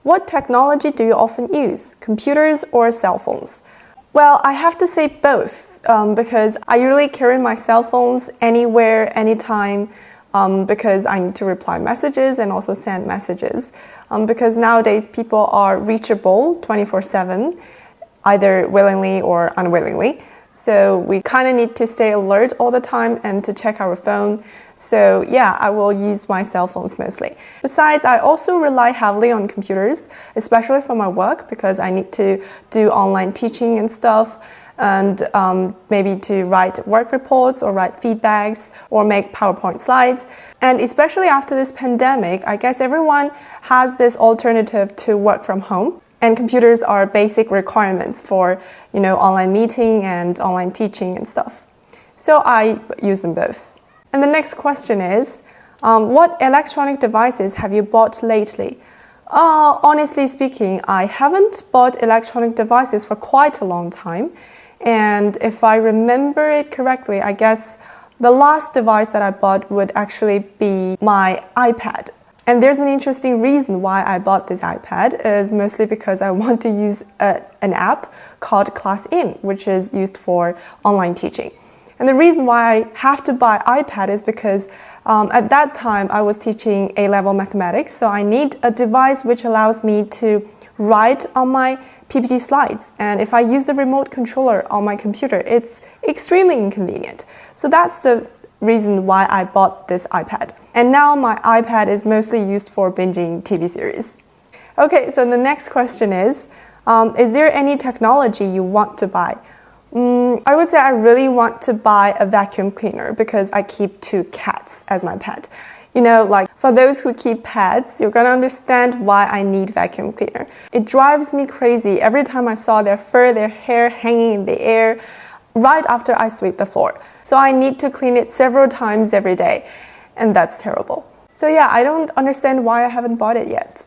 What technology do you often use, computers or cell phones? Well, I have to say both because I usually carry my cell phones anywhere, anytime because I need to reply messages and also send messages because nowadays people are reachable 24/7, either willingly or unwillingly. So we kind of need to stay alert all the time and to check our phone. So yeah, I will use my cell phones mostly. Besides, I also rely heavily on computers, especially for my work because I need to do online teaching and stuff and maybe to write work reports or write feedbacks or make PowerPoint slides. And especially after this pandemic, I guess everyone has this alternative to work from home. And computers are basic requirements for, online meeting and online teaching and stuff. So I use them both. And the next question is, what electronic devices have you bought lately? Honestly speaking, I haven't bought electronic devices for quite a long time. And if I remember it correctly, I guess the last device that I bought would actually be my iPad. And there's an interesting reason why I bought this iPad is mostly because I want to use an app called Class In, which is used for online teaching. And the reason why I have to buy iPad is because at that time I was teaching A-level mathematics, so I need a device which allows me to write on my PPT slides. And if I use the remote controller on my computer, it's extremely inconvenient. So that's the reason why I bought this iPad. And now my iPad is mostly used for binging TV series. Okay, so the next question is there any technology you want to buy? I would say I really want to buy a vacuum cleaner because I keep 2 cats as my pet. For those who keep pets, you're gonna understand why I need vacuum cleaner. It drives me crazy every time I saw their fur, their hair hanging in the air right after I sweep the floor. So I need to clean it several times every day, and that's terrible. So yeah, I don't understand why I haven't bought it yet.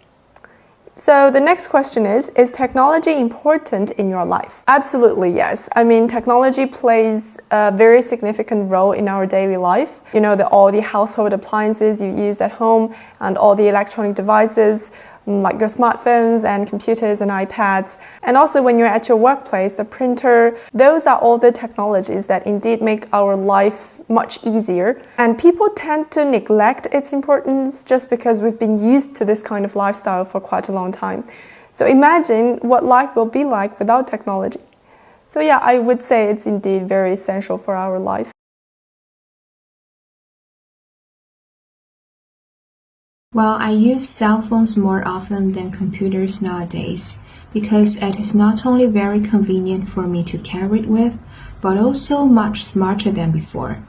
So the next question is technology important in your life? Absolutely, yes. I mean, technology plays a very significant role in our daily life. All the household appliances you use at home and all the electronic devices, like your smartphones and computers and iPads. And also when you're at your workplace, the printer, those are all the technologies that indeed make our life much easier. And people tend to neglect its importance just because we've been used to this kind of lifestyle for quite a long time. So imagine what life will be like without technology. So yeah, I would say it's indeed very essential for our life. Well, I use cell phones more often than computers nowadays because it is not only very convenient for me to carry it with, but also much smarter than before.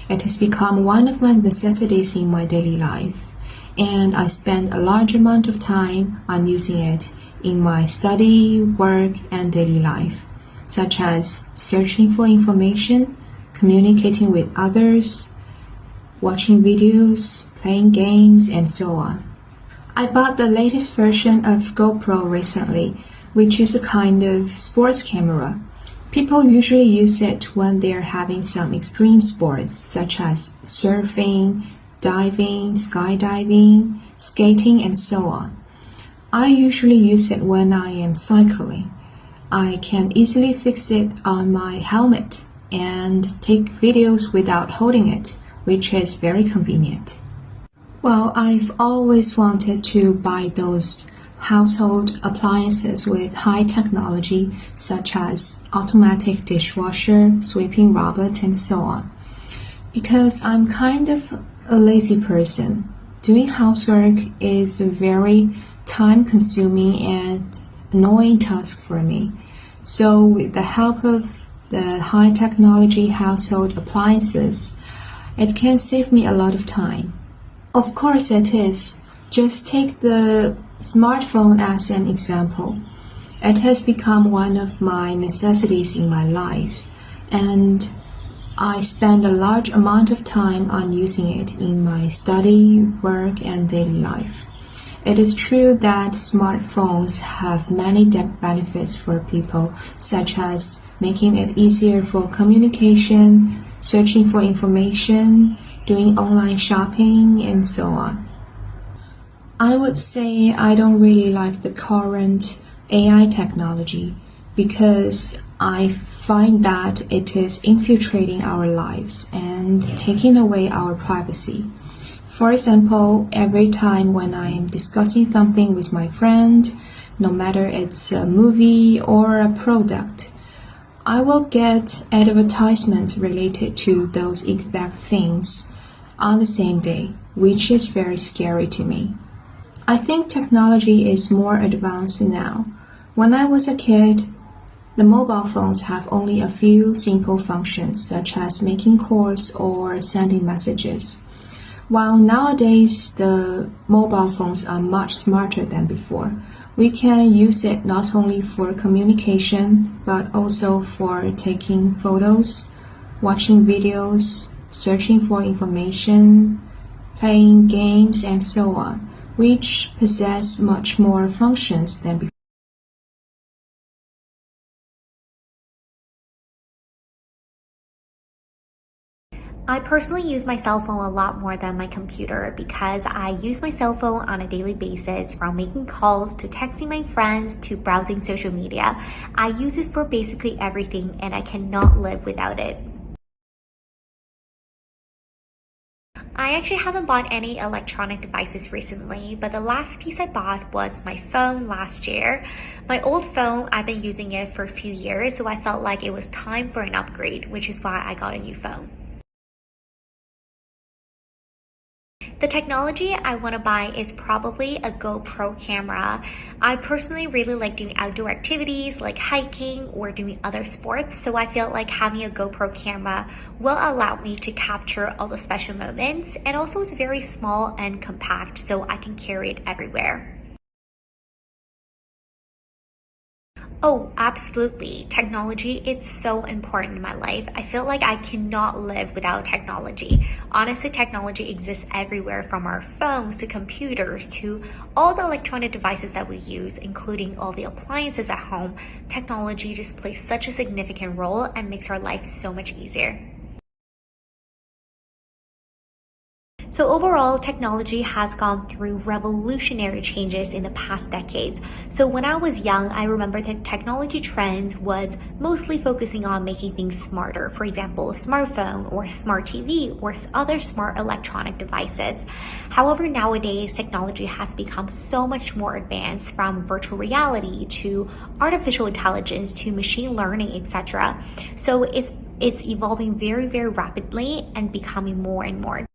It has become one of my necessities in my daily life, and I spend a large amount of time on using it in my study, work, and daily life, such as searching for information, communicating with others, watching videos, playing games, and so on. I bought the latest version of GoPro recently, which is a kind of sports camera. People usually use it when they're having some extreme sports, such as surfing, diving, skydiving, skating, and so on. I usually use it when I am cycling. I can easily fix it on my helmet and take videos without holding it, which is very convenient. Well, I've always wanted to buy those household appliances with high technology, such as automatic dishwasher, sweeping robot, and so on. Because I'm kind of a lazy person. Doing housework is a very time-consuming and annoying task for me. So with the help of the high-technology household appliances, it can save me a lot of time. Of course it is. Just take the smartphone as an example. It has become one of my necessities in my life, and I spend a large amount of time on using it in my study, work, and daily life. It is true that smartphones have many benefits for people, such as making it easier for communication, searching for information, doing online shopping, and so on. I would say I don't really like the current AI technology because I find that it is infiltrating our lives and taking away our privacy. For example, every time when I'm discussing something with my friend, no matter it's a movie or a product, I will get advertisements related to those exact things on the same day, which is very scary to me. I think technology is more advanced now. When I was a kid, the mobile phones have only a few simple functions such as making calls or sending messages. While nowadays the mobile phones are much smarter than before. We can use it not only for communication but also for taking photos, watching videos, searching for information, playing games and so on, which possess much more functions than before. I personally use my cell phone a lot more than my computer because I use my cell phone on a daily basis, from making calls to texting my friends to browsing social media. I use it for basically everything and I cannot live without it. I actually haven't bought any electronic devices recently, but the last piece I bought was my phone last year. My old phone, I've been using it for a few years, so I felt like it was time for an upgrade, which is why I got a new phone. The technology I want to buy is probably a GoPro camera. I personally really like doing outdoor activities like hiking or doing other sports, so I feel like having a GoPro camera will allow me to capture all the special moments, and also it's very small and compact, so I can carry it everywhere. Oh, absolutely. Technology, it's so important in my life. I feel like I cannot live without technology. Honestly, technology exists everywhere, from our phones to computers to all the electronic devices that we use, including all the appliances at home. Technology just plays such a significant role and makes our life so much easier. So overall, technology has gone through revolutionary changes in the past decades. So when I was young, I remember that technology trends was mostly focusing on making things smarter. For example, a smartphone or a smart TV or other smart electronic devices. However, nowadays, technology has become so much more advanced, from virtual reality to artificial intelligence to machine learning, etc. So it's evolving very, very rapidly and becoming more and more